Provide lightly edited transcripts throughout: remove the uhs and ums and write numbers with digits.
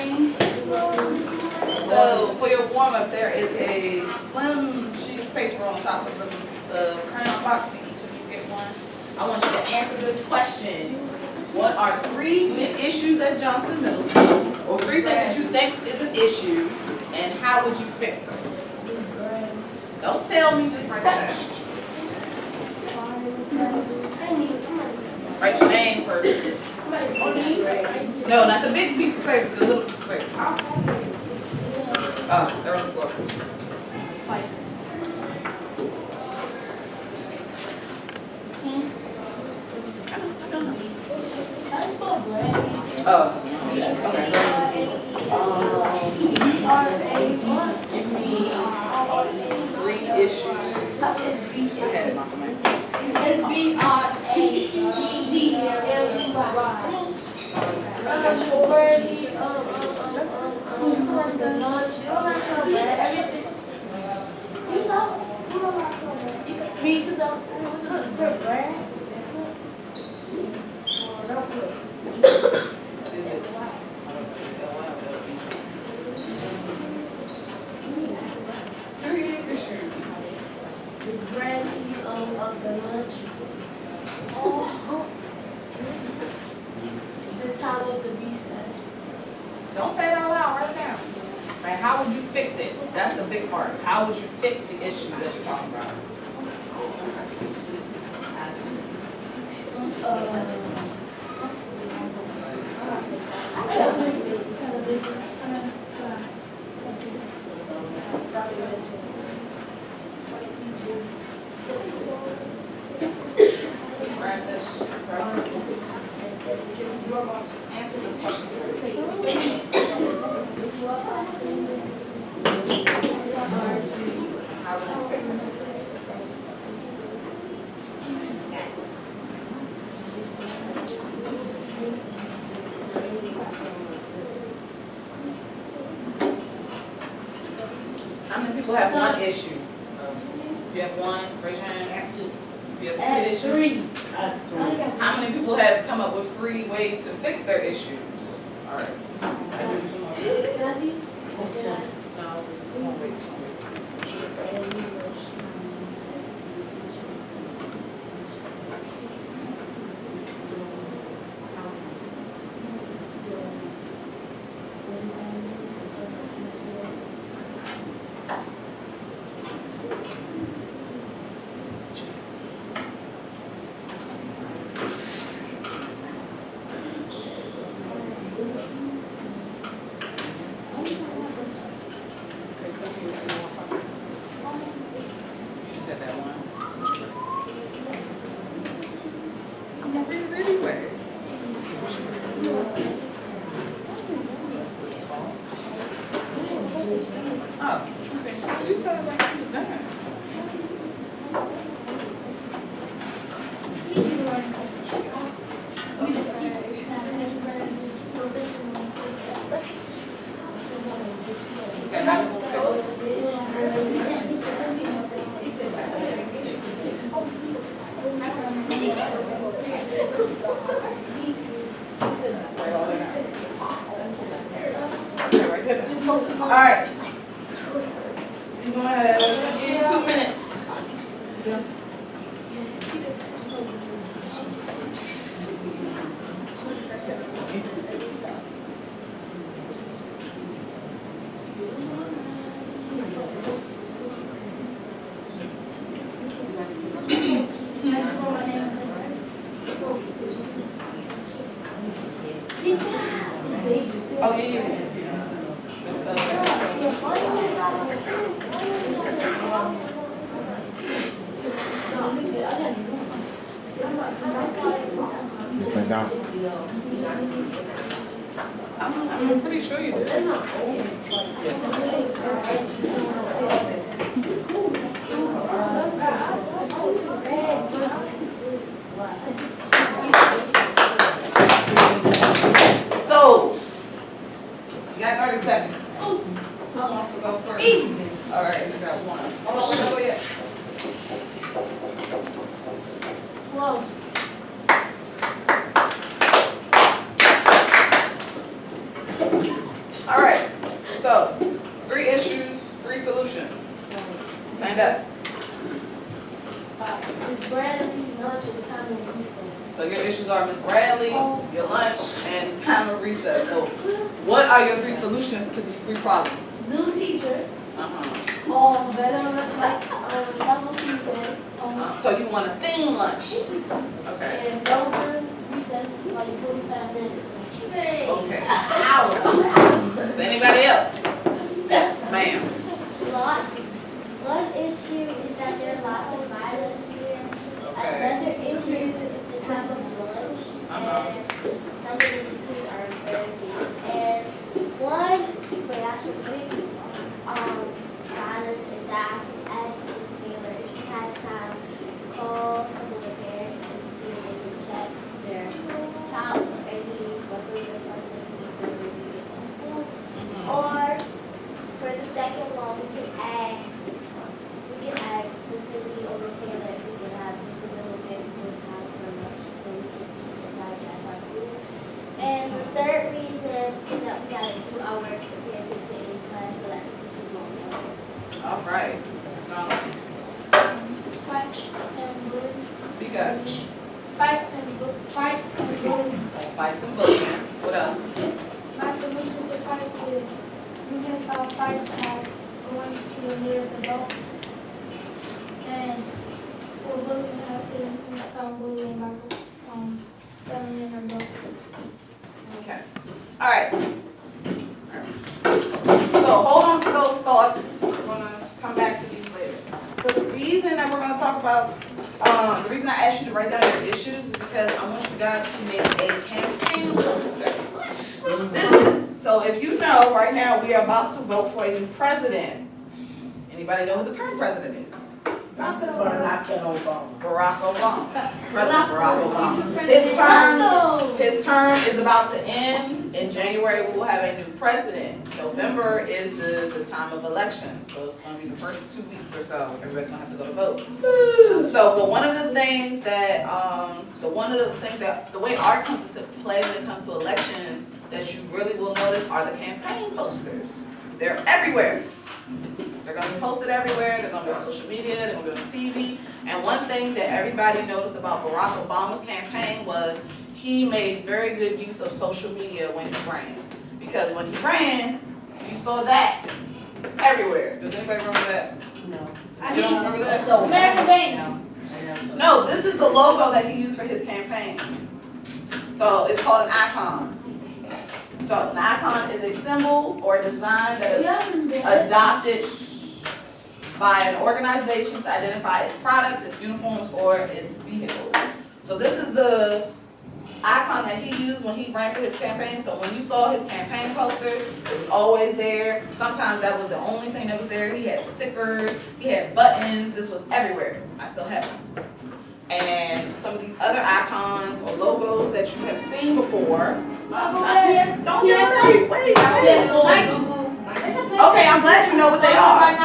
morning. So for your warm-up, there is a slim sheet of paper on top of the crown box. For each of you get one. I want you to answer this question. What are 3 big issues at Johnson Middle School? Or 3 things that you think is an issue, and how would you fix them? Don't tell me, just write it down. Write your name first. No, not the big piece of paper, the little piece of paper. Oh, they're on the floor. Oh, okay. Give me 3 issues. I had it, my mind. Don't say it out loud, write it down. Right, how would you fix it? That's the big part. How would you fix the issue that you're talking about? Grab this. You are going to answer this question. How would you fix it? How many people have one issue? You have one, raise your hand. You have 2 issues? 3. How many people have come up with 3 ways to fix their issues? All right. Can I see? No, we won't wait. You said that one. I'm gonna read it anyway. Oh, okay. You said it like you was done. Okay, how you gonna fix it? Okay, right there. All right. You're gonna have 2 minutes. Oh, yeah, yeah. I'm pretty sure you did. So, you got 30 seconds. Who wants to go first? All right, you got 1. Hold on, wait, go yet. Close. All right, so 3 issues, 3 solutions. Stand up. Is Bradley lunch at the time of recess? So your issues are Ms. Bradley, your lunch, and time of recess. So what are your 3 solutions to these 3 problems? New teacher, Uh-huh. better lunch like Taco Tuesday, So you want a theme lunch? Okay. and over recess like 45 minutes. Okay. Hour. Is anybody else? Yes, ma'am. One issue is that there are lots of violence here. Okay. Another issue is the time of lunch, and some of the teachers are very busy. And one for actual fix violence is that Alexis Taylor, if she has time to call some of the parents and see if they can check their child for any weapons or something before they get to school. Or for the second one, we can ask the city or the sailor if we can have just a little bit more time for lunch so we can eat and digest our food. And the third reason is that we gotta do our work to pay attention in class so that the teachers won't know. All right. Spikes and bullying. Speak up. Spikes and bullying. Fights and bullying. What else? My solution to fights is we can stop fights by going to the nearest adult. And for bullying, I think we stop bullying by telling an adult. Okay. All right. So hold on to those thoughts. We're gonna come back to these later. So the reason that we're gonna talk about, the reason I asked you to write down your issues is because I want you guys to make a campaign poster. So if you know, right now we are about to vote for a new president. Anybody know who the current president is? Barack Obama. President Barack Obama. His term is about to end. In January, we will have a new president. November is the time of elections, so it's going to be the first 2 weeks or so. Everybody's going to have to go to vote. So, but one of the things that, the way art comes into play when it comes to elections that you really will notice are the campaign posters. They're everywhere. They're going to be posted everywhere. They're going to be on social media. They're going to be on TV. And one thing that everybody noticed about Barack Obama's campaign was he made very good use of social media when he ran. Because when he ran, you saw that everywhere. Does anybody remember that? No. You don't remember that? American Bank. No, this is the logo that he used for his campaign. So it's called an icon. So an icon is a symbol or a design that is adopted by an organization to identify its product, its uniforms, or its vehicles. So this is the icon that he used when he ran for his campaign. So when you saw his campaign poster, it was always there. Sometimes that was the only thing that was there. He had stickers, he had buttons. This was everywhere. I still have them. And some of these other icons or logos that you have seen before. Don't get worried. Wait. Okay, I'm glad you know what they are.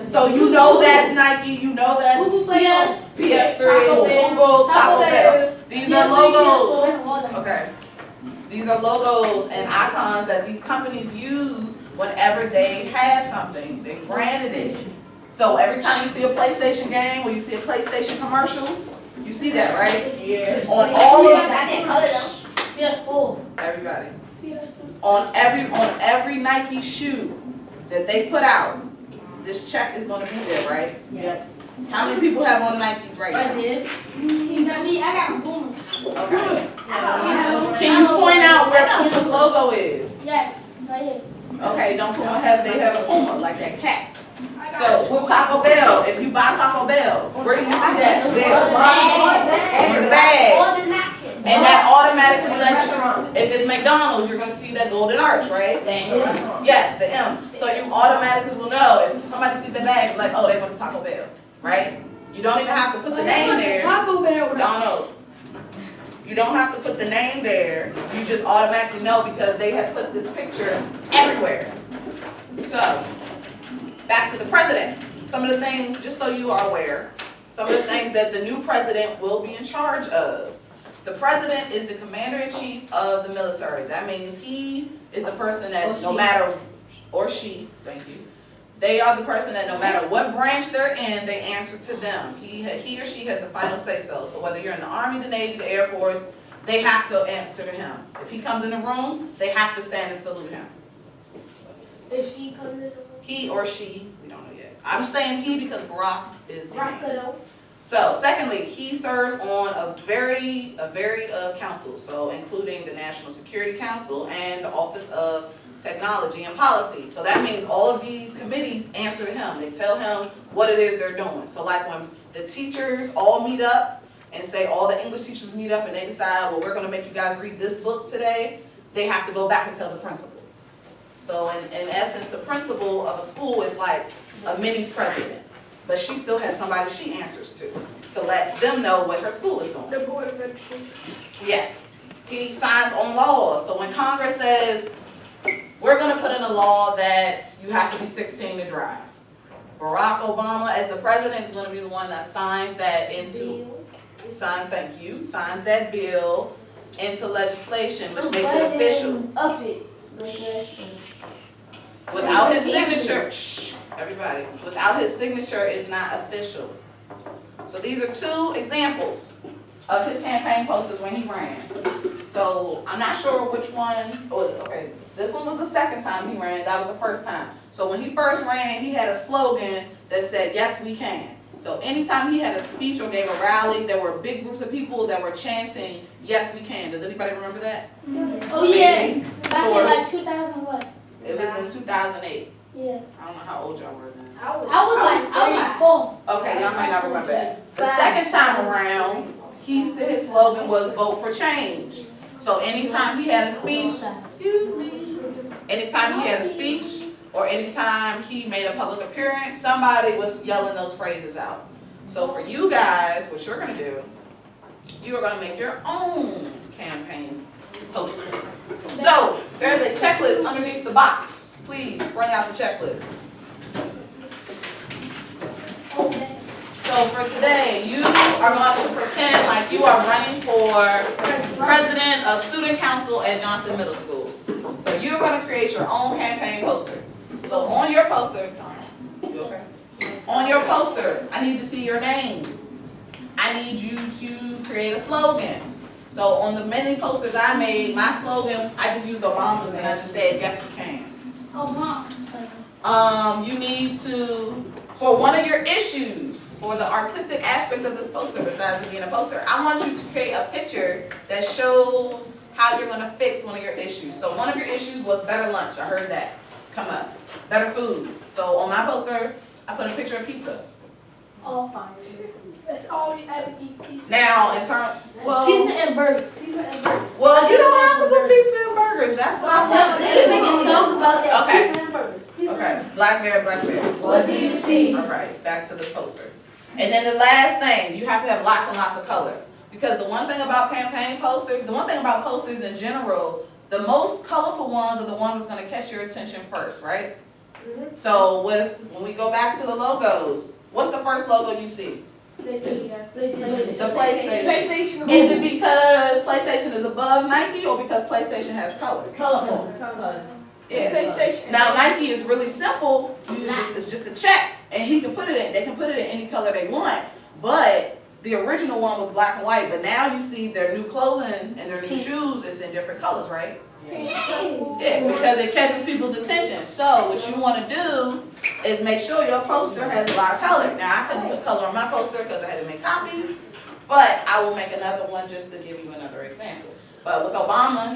So you know that's Nike. You know that's Google Play. PS3, Google, Taco Bell. These are logos. Okay. These are logos and icons that these companies use whenever they have something. They branded it. So every time you see a PlayStation game or you see a PlayStation commercial, you see that, right? Yes. On all of everybody. On every Nike shoe that they put out, this check is going to be there, right? Yep. How many people have on Nikes right now? I did. I got Puma. Okay. Can you point out where Puma's logo is? Yes, right here. Okay, don't Puma have, they have a Puma, like that cat. So with Taco Bell, if you buy Taco Bell, where do you see that? There. On the bag. All the napkins. And that automatically lets you, if it's McDonald's, you're going to see that golden arch, right? Yes, the M. So you automatically will know if somebody sees the bag, like, oh, they went to Taco Bell, right? You don't even have to put the name there. Taco Bell. Donald. You don't have to put the name there. You just automatically know because they have put this picture everywhere. So, back to the president. Some of the things, just so you are aware, some of the things that the new president will be in charge of. The president is the commander-in-chief of the military. That means he is the person that Or no she. matter, or she, thank you. They are the person that no matter what branch they're in, they answer to them. He or she has the final say so. So whether you're in the Army, the Navy, the Air Force, they have to answer to him. If he comes in the room, they have to stand and salute him. If she comes in the room. He or she, we don't know yet. I'm saying he because Barack is the name. Rockedo. So, secondly, he serves on a varied council, so including the National Security Council and the Office of Technology and Policy. So that means all of these committees answer to him. They tell him what it is they're doing. So like when the teachers all meet up and say all the English teachers meet up and they decide, well, we're gonna make you guys read this book today, they have to go back and tell the principal. So in essence, the principal of a school is like a mini president. But she still has somebody she answers to let them know what her school is doing. The Board of Education. Yes. He signs on laws. So when Congress says, we're going to put in a law that you have to be 16 to drive, Barack Obama, as the president, is going to be the one that signs that into, signs that bill into legislation, which makes it official. Up it. Without his signature, shh, everybody, without his signature, it's not official. So these are two examples of his campaign posters when he ran. So I'm not sure which one, okay, this one was the second time he ran, that was the first time. So when he first ran, he had a slogan that said, yes, we can. So anytime he had a speech or gave a rally, there were big groups of people that were chanting, yes, we can. Does anybody remember that? Oh, yeah. Maybe. Back in Sort of. like 2000 what? It was in 2008. Yeah. I don't know how old y'all were then. I was like 4. Okay, y'all might not remember that. The second time around, he said his slogan was vote for change. So anytime he had a speech, excuse me, anytime he had a speech or anytime he made a public appearance, somebody was yelling those phrases out. So for you guys, what you're gonna do, you are gonna make your own campaign poster. So there's a checklist underneath the box. Please bring out the checklist. Okay. So for today, you are going to pretend like you are running for president of student council at Johnson Middle School. So you're going to create your own campaign poster. So on your poster, you okay? On your poster, I need to see your name. I need you to create a slogan. So on the many posters I made, my slogan, I just used Obama's and I just said, yes, we can. Oh, Mom. You need to, for one of your issues, for the artistic aspect of this poster, besides it being a poster, I want you to create a picture that shows how you're gonna fix one of your issues. So one of your issues was better lunch, I heard that come up. Better food. So on my poster, I put a picture of pizza. Oh, that's all we ever eat. Pizza. Now, in terms, well, Pizza and burgers. Pizza and burgers. well, you don't have to put pizza and burgers. That's what I Well, they can make a want. song about that. Okay. Pizza and burgers. Pizza Okay, and blackberry, blackberry. What do you see? All right, back to the poster. And then the last thing, you have to have lots and lots of color. Because the one thing about campaign posters, the one thing about posters in general, the most colorful ones are the ones that's gonna catch your attention first, right? So when we go back to the logos, what's the first logo you see? The PlayStation. PlayStation. Is it because PlayStation is above Nike or because PlayStation has color? Colorful. Yeah. PlayStation. Now Nike is really simple. It's just a check, and he can put it in. They can put it in any color they want. But the original one was black and white. But now you see their new clothing and their new shoes is in different colors, right? Yeah, because it catches people's attention. So what you want to do is make sure your poster has a lot of color. Now I couldn't put color on my poster because I had to make copies, but I will make another one just to give you another example. But with Obama,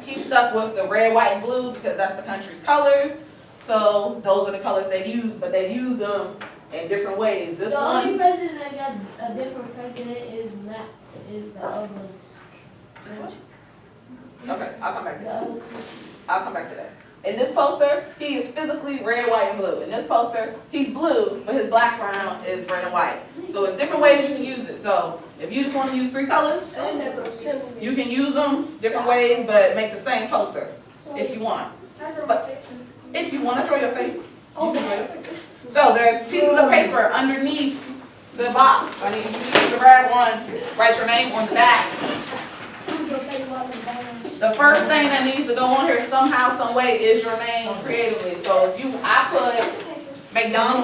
he stuck with the red, white, and blue because that's the country's colors. So those are the colors they use, but they use them in different ways. This The one, only president that got a different president is the other ones. this one. Okay, I'll come back to The that. other country. I'll come back to that. In this poster, he is physically red, white, and blue. In this poster, he's blue, but his background is red and white. So it's different ways you can use it. So if you just want to use 3 colors, you can use them different ways, but make the same poster if you want. But if you want to draw your face, you can draw your face. So there are pieces of paper underneath the box. I need you to use the red one, write your name on the back. The first thing that needs to go on here somehow, some way is your name creatively. So if I put McDonald's